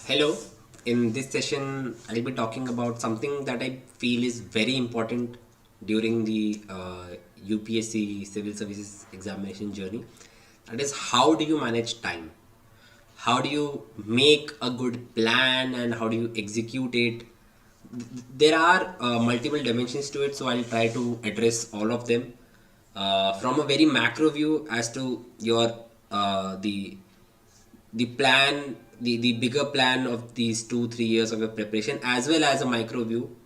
Hello. In this session, I'll be talking about something that I feel is very important during the UPSC Civil Services examination journey. That is, how do you manage time? How do you make a good plan and how do you execute it? There are multiple dimensions to it, so I'll try to address all of them from a very macro view as to your the plan, the bigger plan of these 2 3 years of your preparation, as well as a micro view,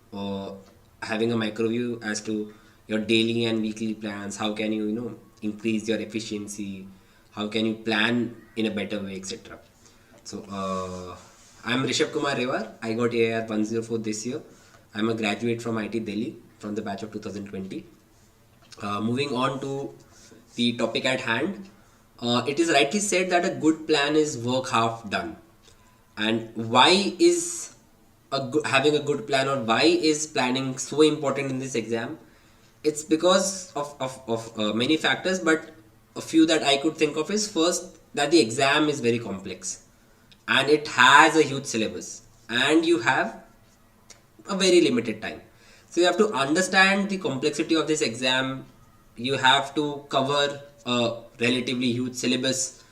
having a micro view as to your daily and weekly plans. How can you increase your efficiency? How can you plan in a better way, etc. So I'm Rishabh Kumar Rewar. I got AIR 104 this year. I'm a graduate from IT Delhi from the batch of 2020. Moving on to the topic at hand, it is rightly said that a good plan is work half done. And why is having a good plan, or why is planning so important in this exam? It's because of many factors, but a few that I could think of is, first, that the exam is very complex and it has a huge syllabus and you have a very limited time. So you have to understand the complexity of this exam. You have to cover a relatively huge syllabus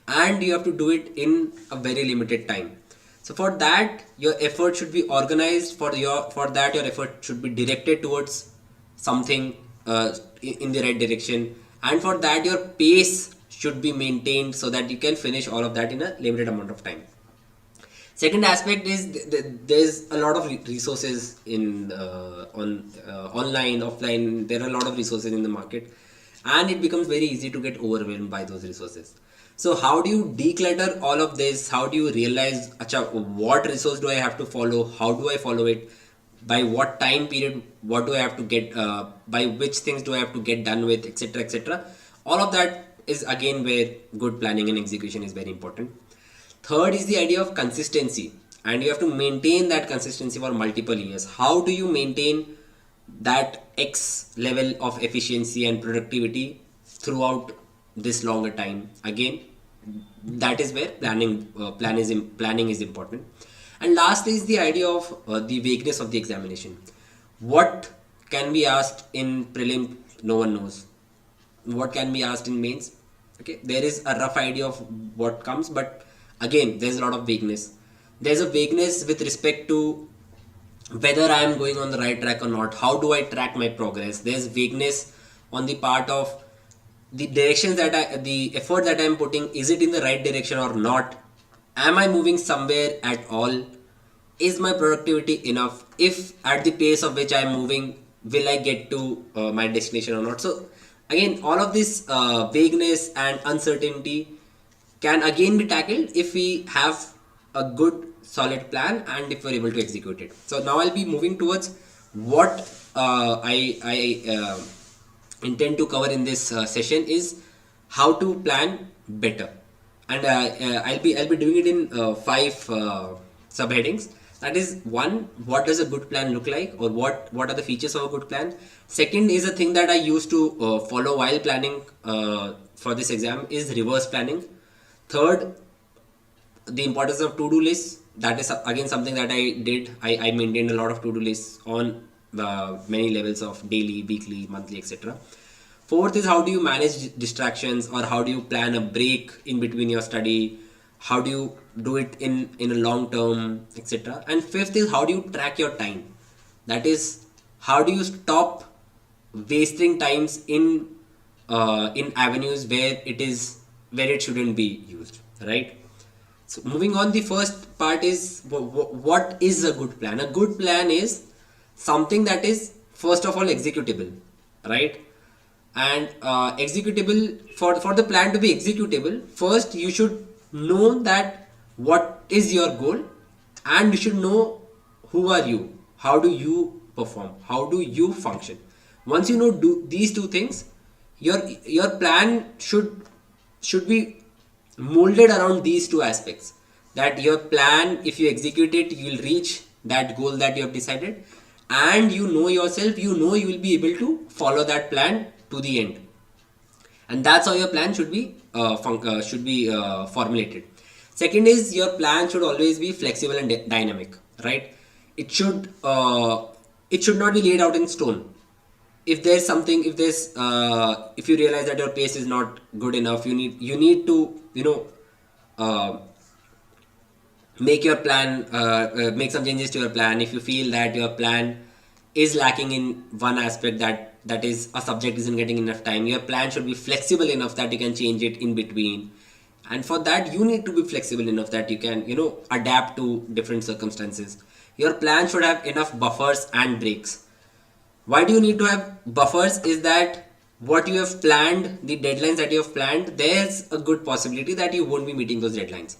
and you have to do it in a very limited time. So for that, your effort should be organized. For that, your effort should be directed towards something in the right direction, and for that your pace should be maintained so that you can finish all of that in a limited amount of time. Second aspect is there's a lot of resources in online, offline. There are a lot of resources in the market, and it becomes very easy to get overwhelmed by those resources. So how do you declutter all of this? How do you realize, acha, what resource do I have to follow? How do I follow it? By what time period? What do I have to get? By which things do I have to get done with, etc., etc. All of that is again where good planning and execution is very important. Third is the idea of consistency, and you have to maintain that consistency for multiple years. How do you maintain that X level of efficiency and productivity throughout this longer time? Again, that is where planning is important. And last is the idea of the vagueness of the examination. What can be asked in prelim? No one knows. What can be asked in mains? Okay, there is a rough idea of what comes, but again, there's a lot of vagueness. There's a vagueness with respect to whether I am going on the right track or not. How do I track my progress? There's vagueness on the part of the directions the effort that I am putting. Is it in the right direction or not? Am I moving somewhere at all? Is my productivity enough? If at the pace of which I am moving, will I get to my destination or not? So again, all of this vagueness and uncertainty can again be tackled if we have a good solid plan and if we're able to execute it. So now I'll be moving towards what I intend to cover in this session is how to plan better, and I'll be doing it in 5 subheadings. That is, one, what does a good plan look like, or what are the features of a good plan? Second is a thing that I used to follow while planning for this exam is reverse planning. Third, the importance of to-do lists. That is again something that I did. I maintained a lot of to-do lists on many levels of daily, weekly, monthly, etc. Fourth is, how do you manage distractions, or how do you plan a break in between your study? How do you do it in a long term, etc. And fifth is, how do you track your time? That is, how do you stop wasting times in avenues where it shouldn't be used, right? So moving on, the first part is, what is a good plan? A good plan is something that is, first of all, executable, right? And executable, for the plan to be executable, first you should know that what is your goal, and you should know who are you, how do you perform, how do you function. Once you know these two things, your plan should be molded around these two aspects. That your plan, if you execute it, you will reach that goal that you have decided, and you know yourself, you will be able to follow that plan to the end. And that's how your plan should be formulated. Second is your plan should always be flexible and dynamic, right? It should not be laid out in stone. If there's something, if you realize that your pace is not good enough, you need to make your plan, make some changes to your plan. If you feel that your plan is lacking in one aspect, that is a subject isn't getting enough time, your plan should be flexible enough that you can change it in between. And for that you need to be flexible enough that you can adapt to different circumstances. Your plan should have enough buffers and breaks. Why do you need to have buffers? Is that what you have planned, the deadlines that you have planned, there's a good possibility that you won't be meeting those deadlines.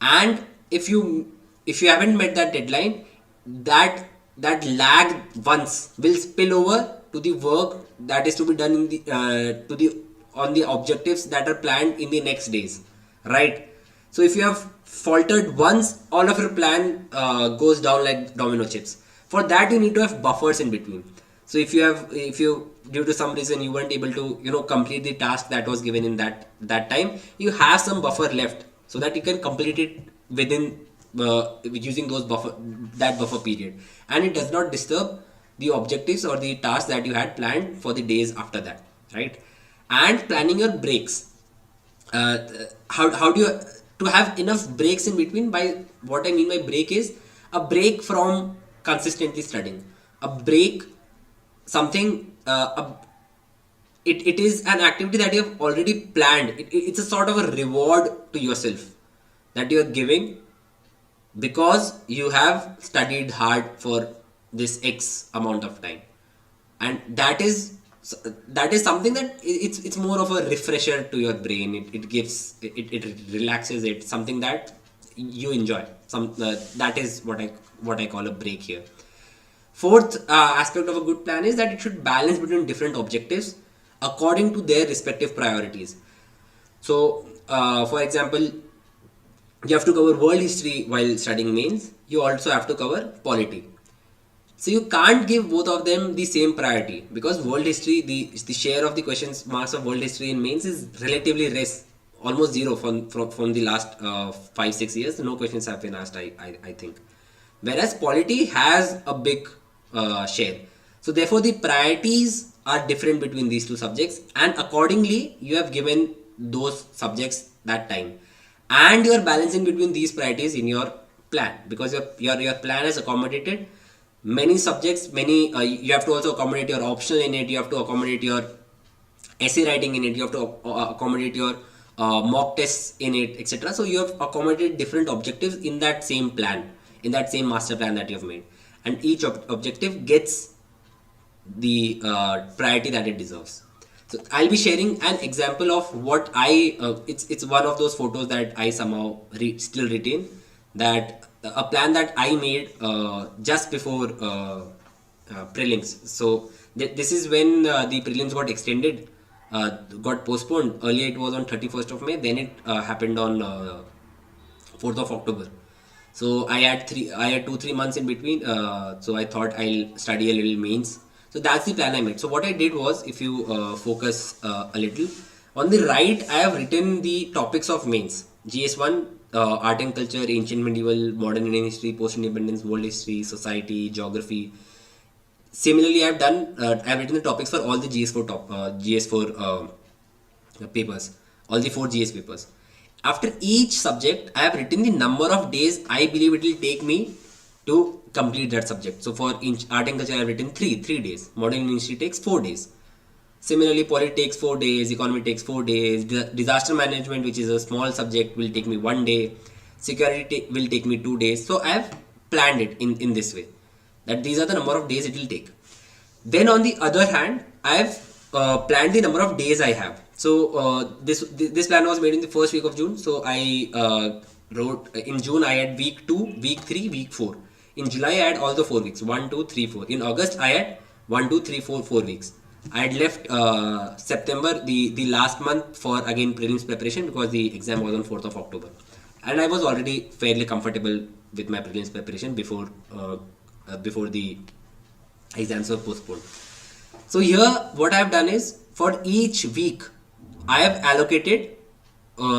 And if you haven't met that deadline, that lag once will spill over to the work that is to be done in the to the on the objectives that are planned in the next days, right? So if you have faltered once, all of your plan goes down like domino chips. For that you need to have buffers in between. So if you due to some reason you weren't able to complete the task that was given in that time, you have some buffer left so that you can complete it within using that buffer period, and it does not disturb the objectives or the tasks that you had planned for the days after that, right? And planning your breaks. How do you to have enough breaks in between? By what I mean by break is a break from consistently studying, a break something it is an activity that you have already planned. It's a sort of a reward to yourself that you are giving because you have studied hard for this X amount of time, and that is something that it's more of a refresher to your brain. It relaxes it, something that you enjoy. That is what I call a break here. Fourth aspect of a good plan is that it should balance between different objectives according to their respective priorities. So, for example, you have to cover world history while studying mains. You also have to cover polity. So you can't give both of them the same priority, because world history, the share of the questions marks of world history in mains is relatively less, almost zero from the last 5-6 years. No questions have been asked, I think. Whereas polity has a big share. So therefore the priorities are different between these two subjects, and accordingly you have given those subjects that time, and you are balancing between these priorities in your plan, because your plan has accommodated many subjects, you have to also accommodate your optional in it, you have to accommodate your essay writing in it, you have to accommodate your mock tests in it, etc. So you have accommodated different objectives in that same plan, in that same master plan that you have made, and each objective gets the priority that it deserves. So I'll be sharing an example of what it's one of those photos that I somehow still retain, that a plan that I made just before prelims. So this is when the prelims got extended, got postponed. Earlier it was on 31st of May, then it happened on 4th of October. So I had 2-3 months in between, so I thought I'll study a little mains. So that's the plan I made. So what I did was, if you focus a little, on the right I have written the topics of mains. GS1, art and culture, ancient medieval, modern Indian history, post-independence, world history, society, geography. Similarly, I have written the topics for all the GS4 papers, all the 4 GS papers. After each subject, I have written the number of days I believe it will take me to complete that subject. So for art and culture, I have written 3 days. Modern Indian history takes 4 days. Similarly, politics takes 4 days, economy takes 4 days, disaster management, which is a small subject, will take me 1 day, security will take me 2 days. So I have planned it in this way, that these are the number of days it will take. Then on the other hand, I have planned the number of days I have. So this plan was made in the first week of June. So I wrote in June I had week 2, week 3, week 4. In July I had all the 4 weeks, 1, 2, 3, 4. In August I had 1, 2, 3, 4 weeks. I had left September, the last month, for again prelims preparation, because the exam was on 4th of October, and I was already fairly comfortable with my prelims preparation before the exams were postponed. So here what I have done is, for each week I have allocated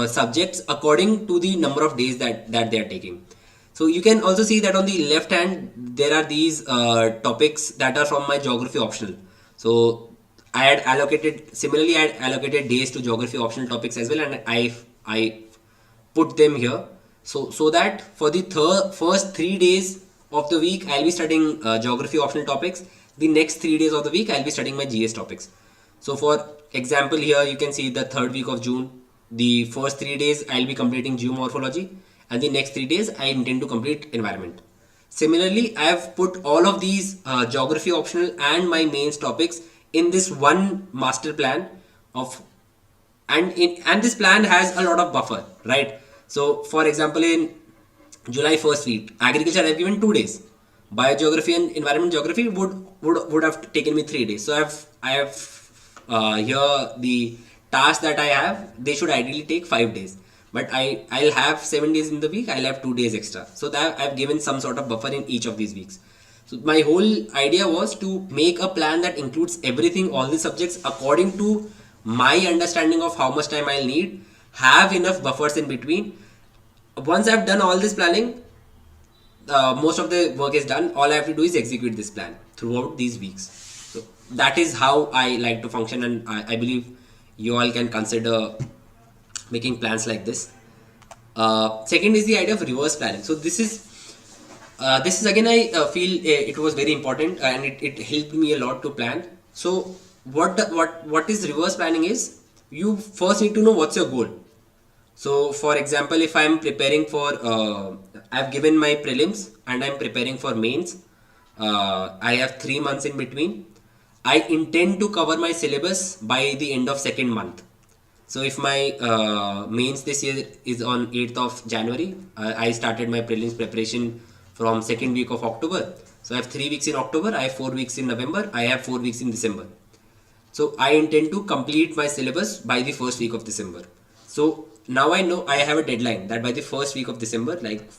subjects according to the number of days that they are taking. So you can also see that on the left hand there are these topics that are from my geography optional. So I had allocated, similarly I had allocated days to geography optional topics as well, and I put them here. So that for the first 3 days of the week I'll be studying geography optional topics. The next 3 days of the week I'll be studying my GS topics. So for example, here you can see the third week of June. The first 3 days I'll be completing geomorphology, and the next 3 days I intend to complete environment. Similarly, I have put all of these geography optional and my mains topics in this one master plan of, and this plan has a lot of buffer, right? So for example, in July first week, agriculture I've given 2 days. Biogeography and environment geography would have taken me 3 days. So I have here the tasks that I have. They should ideally take 5 days, but I'll have 7 days in the week. I'll have 2 days extra. So that I've given some sort of buffer in each of these weeks. So my whole idea was to make a plan that includes everything, all the subjects according to my understanding of how much time I'll need, have enough buffers in between. Once I've done all this planning, most of the work is done. All I have to do is execute this plan throughout these weeks. So that is how I like to function, and I believe you all can consider making plans like this. Second is the idea of reverse planning. So this is again, I feel it was very important, and it helped me a lot to plan. So what is reverse planning is, you first need to know what's your goal. So for example, if I'm preparing for I've given my prelims and I'm preparing for mains, I have 3 months in between. I intend to cover my syllabus by the end of second month. So if my mains this year is on 8th of January, I started my prelims preparation from second week of October. So I have 3 weeks in October, I have 4 weeks in November, I have 4 weeks in December. So I intend to complete my syllabus by the first week of December. So now I know I have a deadline that by the first week of December, like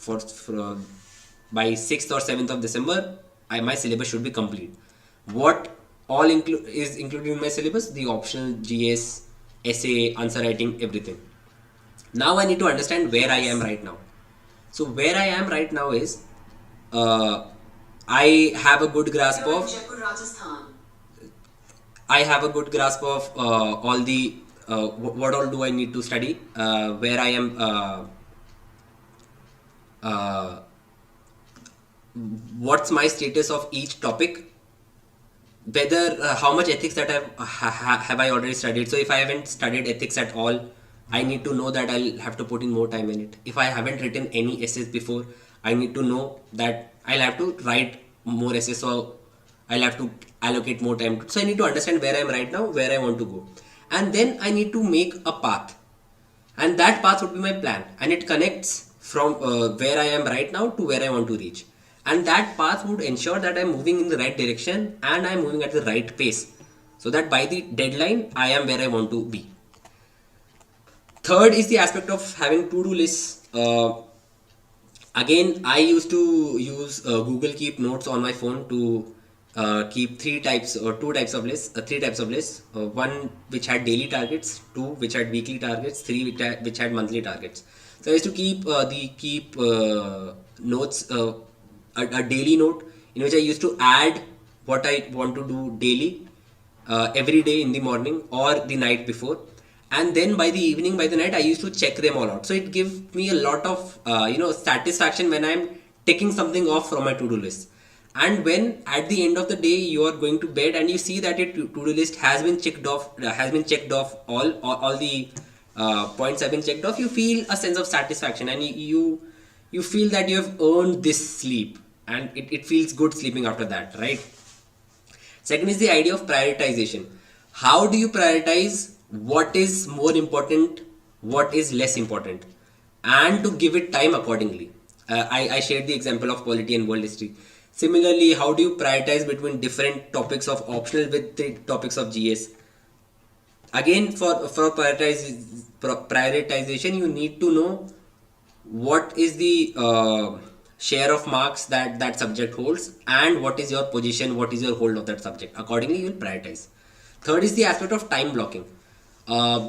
by 6th or 7th of December, my syllabus should be complete. What all is included in my syllabus? The optional GS, essay, answer writing, everything. Now I need to understand where I am right now. So where I am right now is, I have a good grasp of all the what all do I need to study, where I am, what's my status of each topic, whether how much ethics that have I already studied. So if I haven't studied ethics at all, I need to know that I'll have to put in more time in it. If I haven't written any essays before, I need to know that I'll have to write more essays, so I'll have to allocate more time. So I need to understand where I am right now, where I want to go, and then I need to make a path, and that path would be my plan, and it connects from where I am right now to where I want to reach, and that path would ensure that I'm moving in the right direction and I'm moving at the right pace, so that by the deadline I am where I want to be. Third is the aspect of having to-do lists. Again, I used to use Google Keep Notes on my phone to keep three types of lists. One which had daily targets, two which had weekly targets, three which had monthly targets. So I used to keep notes, a daily note in which I used to add what I want to do daily, every day in the morning or the night before, and then by the evening, by the night, I used to check them all out. So it gives me a lot of satisfaction when I'm taking something off from my to-do list. And when at the end of the day you are going to bed and you see that your to-do list has been checked off, all the points have been checked off, you feel a sense of satisfaction, and you feel that you have earned this sleep, and it feels good sleeping after that, right? Second is the idea of prioritization. How do you prioritize what is more important, what is less important, and to give it time accordingly? I shared the example of polity and world history. Similarly, how do you prioritize between different topics of optional with the topics of GS? Again, for prioritization, you need to know what is the share of marks that subject holds, and what is your position, what is your hold of that subject. Accordingly, you will prioritize. Third is the aspect of time blocking.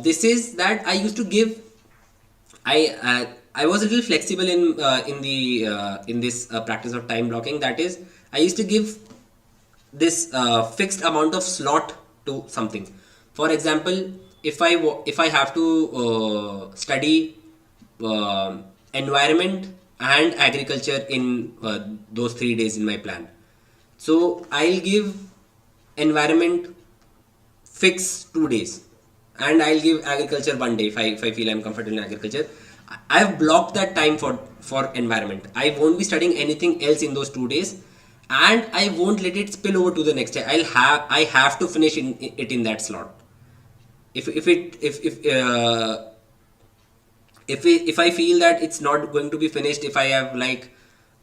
This is that I used to give I was a little flexible in this practice of time blocking. That is, I used to give this fixed amount of slot to something. For example, if I have to study environment and agriculture in those 3 days in my plan, so I'll give environment fix 2 days, and I'll give agriculture one day if I feel I'm comfortable in agriculture. I've blocked that time for environment. I won't be studying anything else in those 2 days, and I won't let it spill over to the next day. I have to finish it in that slot. If I feel that it's not going to be finished, if I have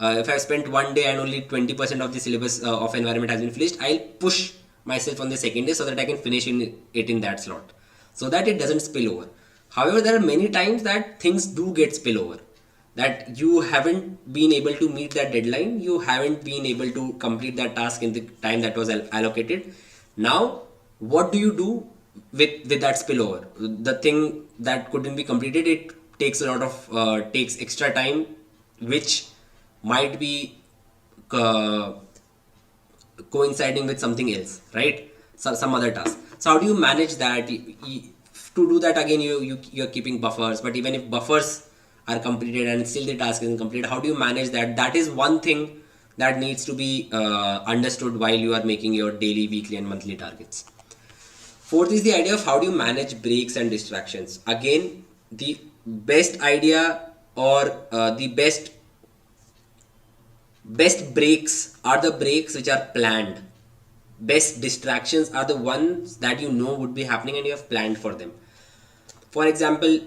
if I've spent one day and only 20% of the syllabus of environment has been finished, I'll push myself on the second day so that I can finish it in that slot, so that it doesn't spill over. However, there are many times that things do get spill over, that you haven't been able to meet that deadline, you haven't been able to complete that task in the time that was allocated. Now, what do you do with that spillover? The thing that couldn't be completed, it takes a lot of takes extra time, which might be uh, coinciding with something else, right? Some other task. So how do you manage that? To do that, again, you're keeping buffers, but even if buffers are completed and still the task isn't complete, how do you manage that? That is one thing that needs to be understood while you are making your daily, weekly and monthly targets. Fourth is the idea of how do you manage breaks and distractions. Again, the best idea, or the best breaks are the breaks which are planned. Best distractions are the ones that you know would be happening and you have planned for them. For example,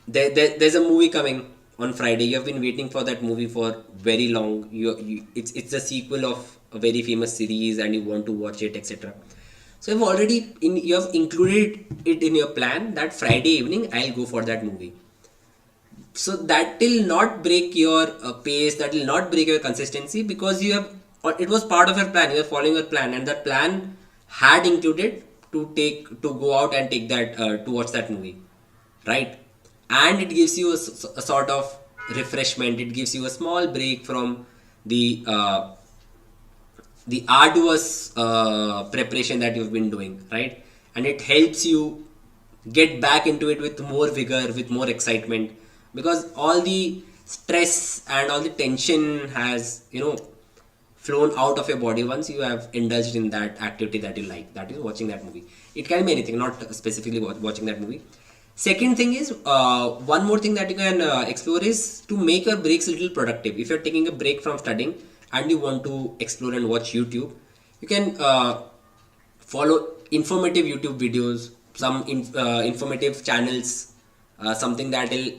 there's a movie coming on Friday. You have been waiting for that movie for very long. It's a sequel of a very famous series and you want to watch it, etc. So you have included it in your plan that Friday evening I'll go for that movie. So that will not break your pace, that will not break your consistency, because it was part of your plan. You are following your plan, and that plan had included to go out and take that to watch that movie, right? And it gives you a sort of refreshment. It gives you a small break from the arduous preparation that you've been doing, right? And it helps you get back into it with more vigor, with more excitement, because all the stress and all the tension has flown out of your body once you have indulged in that activity that you like, that is watching that movie. It can be anything, not specifically watching that movie. Second thing is, one more thing that you can explore is to make your breaks a little productive. If you're taking a break from studying and you want to explore and watch YouTube, you can follow informative YouTube videos, some informative channels, something that will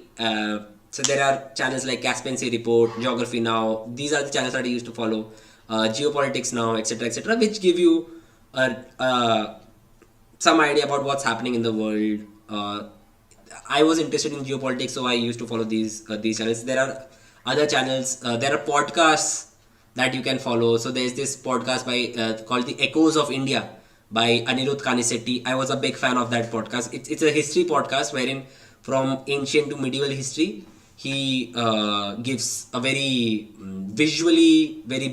so there are channels like Caspency Report, Geography Now. These are the channels that I used to follow, Geopolitics Now, etc., which give you some idea about what's happening in the world. I was interested in geopolitics, so I used to follow these channels. There are other channels. There are podcasts that you can follow. So there's this podcast called The Echoes of India by Anirudh Kanisetti. I was a big fan of that podcast. It's a history podcast wherein from ancient to medieval history, he gives a very visually very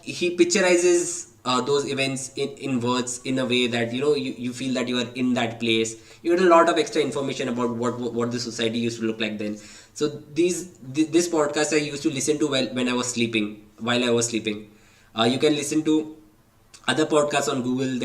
he picturizes those events in words in a way that you feel that you are in that place. You get a lot of extra information about what the society used to look like then. So this podcast I used to listen to when I was sleeping. While I was sleeping, you can listen to other podcasts on Google.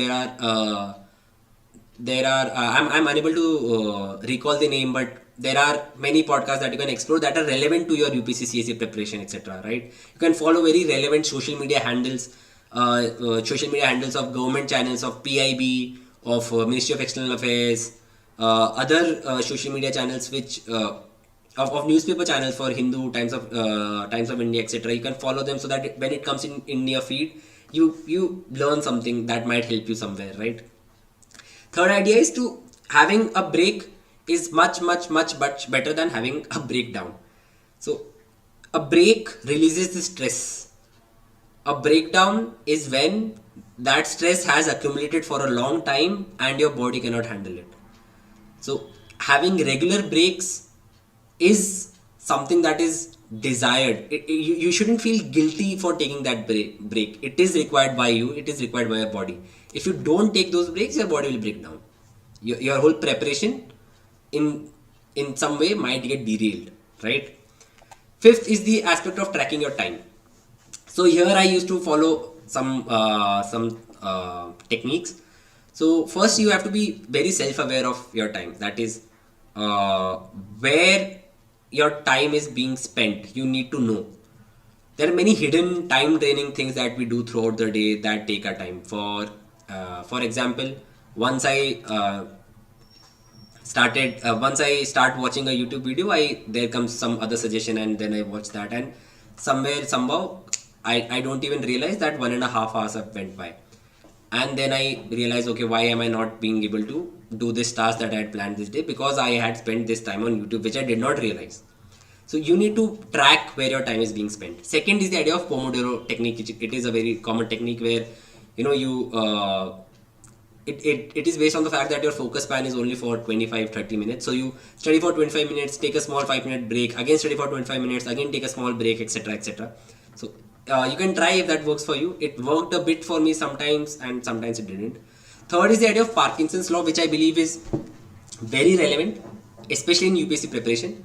I'm unable to recall the name, but there are many podcasts that you can explore that are relevant to your UPSC CSE preparation, etc. Right? You can follow very relevant social media handles of government channels, of PIB, of Ministry of External Affairs, other social media channels which of newspaper channels for Hindu, Times of India, etc. You can follow them so that when it comes in your feed, you learn something that might help you somewhere, right? Third idea is to having a break is much better than having a breakdown. So a break releases the stress. A breakdown is when that stress has accumulated for a long time and your body cannot handle it. So having regular breaks is something that is desired. You shouldn't feel guilty for taking that break. It is required by you, it is required by your body. If you don't take those breaks, your body will break down. Your whole preparation in some way might get derailed, right? Fifth is the aspect of tracking your time. So here I used to follow some techniques. So first you have to be very self-aware of your time. That is where your time is being spent. You need to know. There are many hidden time draining things that we do throughout the day that take our time. For example, once once I start watching a YouTube video, there comes some other suggestion and then I watch that, and somehow I don't even realize that 1.5 hours have went by, and then I realize, okay, why am I not being able to do this task that I had planned this day? Because I had spent this time on YouTube, which I did not realize. So you need to track where your time is being spent. Second is the idea of Pomodoro technique. It is a very common technique where it is based on the fact that your focus span is only for 25-30 minutes. So you study for 25 minutes, take a small 5-minute break, again study for 25 minutes, again take a small break, etc. etc. So you can try if that works for you. It worked a bit for me sometimes and sometimes it didn't. Third is the idea of Parkinson's law, which I believe is very relevant, especially in UPSC preparation.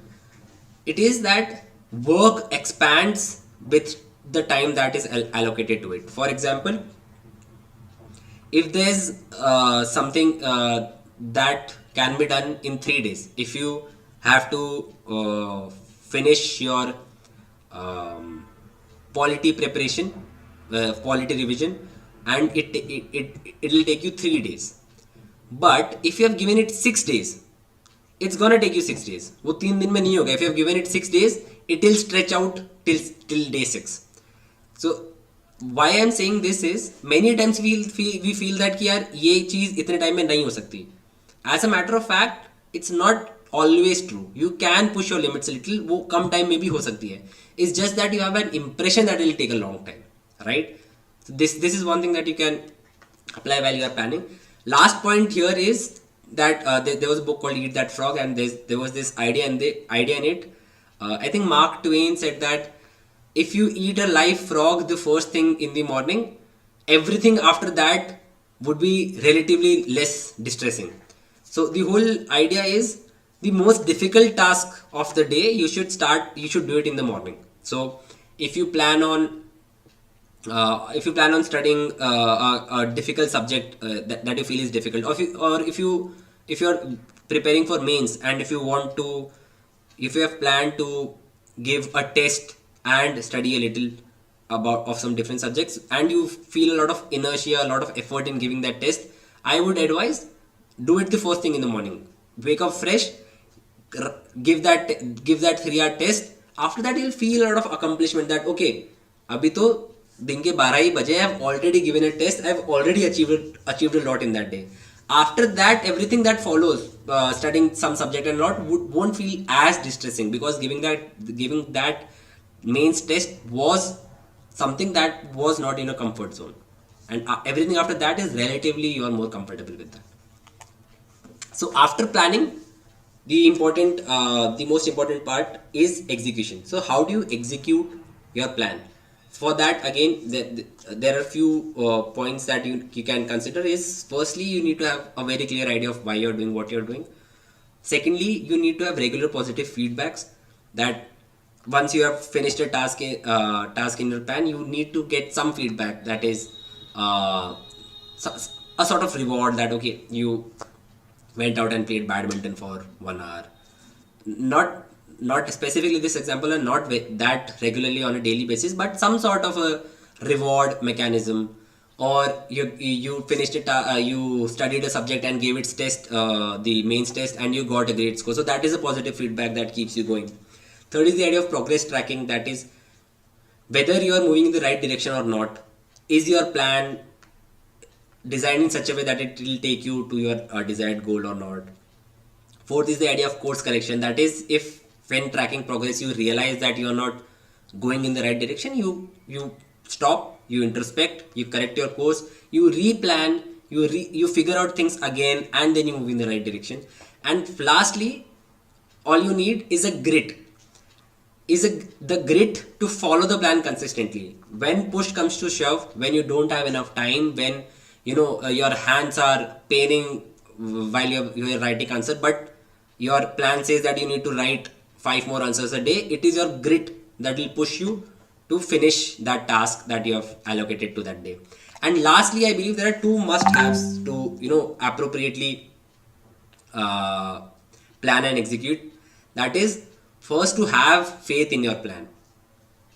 It is that work expands with the time that is allocated to it. For example, if there's something that can be done in 3 days, if you have to finish your polity preparation, polity revision, and it'll take you 3 days. But if you have given it 6 days, it's gonna take you 6 days. वो 3 दिन में नहीं होगा. If you have given it 6 days, it will stretch out till day 6. So why I'm saying this is, many times we feel that कि यार ये चीज़ इतने time में नहीं हो सकती. As a matter of fact, it's not always true. You can push your limits a little. वो कम time में भी हो सकती है. It's just that you have an impression that it will take a long time, right? So this is one thing that you can apply while you are planning. Last point here is that there was a book called Eat That Frog, and there was this idea in it. I think Mark Twain said that if you eat a live frog the first thing in the morning, everything after that would be relatively less distressing. So the whole idea is, the most difficult task of the day, you should do it in the morning. So if you plan on studying a difficult subject that you feel is difficult, or if you're preparing for mains, and if you have planned to give a test and study a little of some different subjects, and you feel a lot of inertia, a lot of effort in giving that test, I would advise, do it the first thing in the morning. Wake up fresh, give that 3-hour test. After that, you'll feel a lot of accomplishment that, okay, abhi to दिन के 12 ही बजे, I have already given a test, I have already achieved a lot in that day. After that, everything that follows, studying some subject and lot, won't feel as distressing, because giving that mains test was something that was not in a comfort zone, and everything after that is relatively, you are more comfortable with that. So after planning, the most important part is execution. So how do you execute your plan? For that, again, there are a few points that you can consider. Is firstly, you need to have a very clear idea of why you're doing what you're doing. Secondly, you need to have regular positive feedbacks, that once you have finished a task in your plan, you need to get some feedback, that is a sort of reward, that okay, you went out and played badminton for 1 hour. Not specifically this example, and not that regularly on a daily basis, but some sort of a reward mechanism. Or you finished it, you studied a subject and gave its test, the mains test, and you got a great score. So that is a positive feedback that keeps you going. Third is the idea of progress tracking, that is whether you are moving in the right direction or not. Is your plan designed in such a way that it will take you to your desired goal or not? Fourth is the idea of course correction, that is, if when tracking progress you realize that you are not going in the right direction, you stop, you introspect, you correct your course, you replan, you figure out things again, and then you move in the right direction. And lastly, all you need is a grit, the grit to follow the plan consistently. When push comes to shove, when you don't have enough time, when your hands are paining while you're writing answer, but your plan says that you need to write 5 more answers a day, it is your grit that will push you to finish that task that you have allocated to that day. And lastly, I believe there are two must-haves to appropriately plan and execute. That is, first, to have faith in your plan.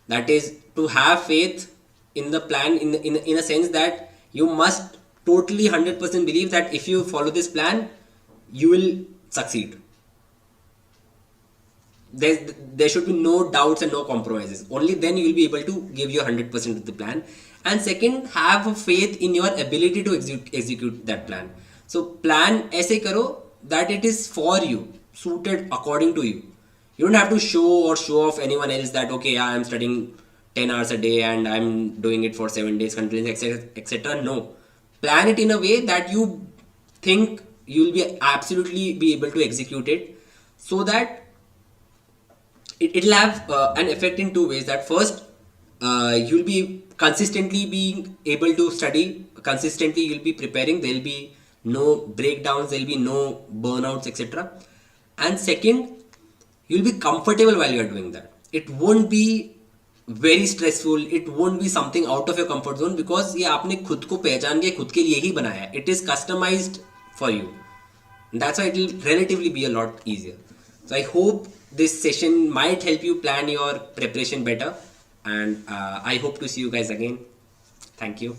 That is, to have faith in the plan in a sense that you must totally 100% believe that if you follow this plan, you will succeed. There should be no doubts and no compromises. Only then you will be able to give your 100% of the plan. And second, have a faith in your ability to execute that plan. So plan ऐसे करो that it is for you, suited according to you. You don't have to show off anyone else that, okay, yeah, I'm studying 10 hours a day and I'm doing it for 7 days continuously, etc. No. Plan it in a way that you think you'll be absolutely be able to execute it, so that it'll have an effect in two ways. That first, you'll be consistently being able to study, consistently you'll be preparing, there'll be no breakdowns, there'll be no burnouts, etc. And second, you'll be comfortable while you're doing that. It won't be very stressful, it won't be something out of your comfort zone, because ये आपने खुद को पहचान के खुद के लिए ही बनाया है. It is customized for you. That's why it will relatively be a lot easier. So I hope this session might help you plan your preparation better, and I hope to see you guys again. Thank you.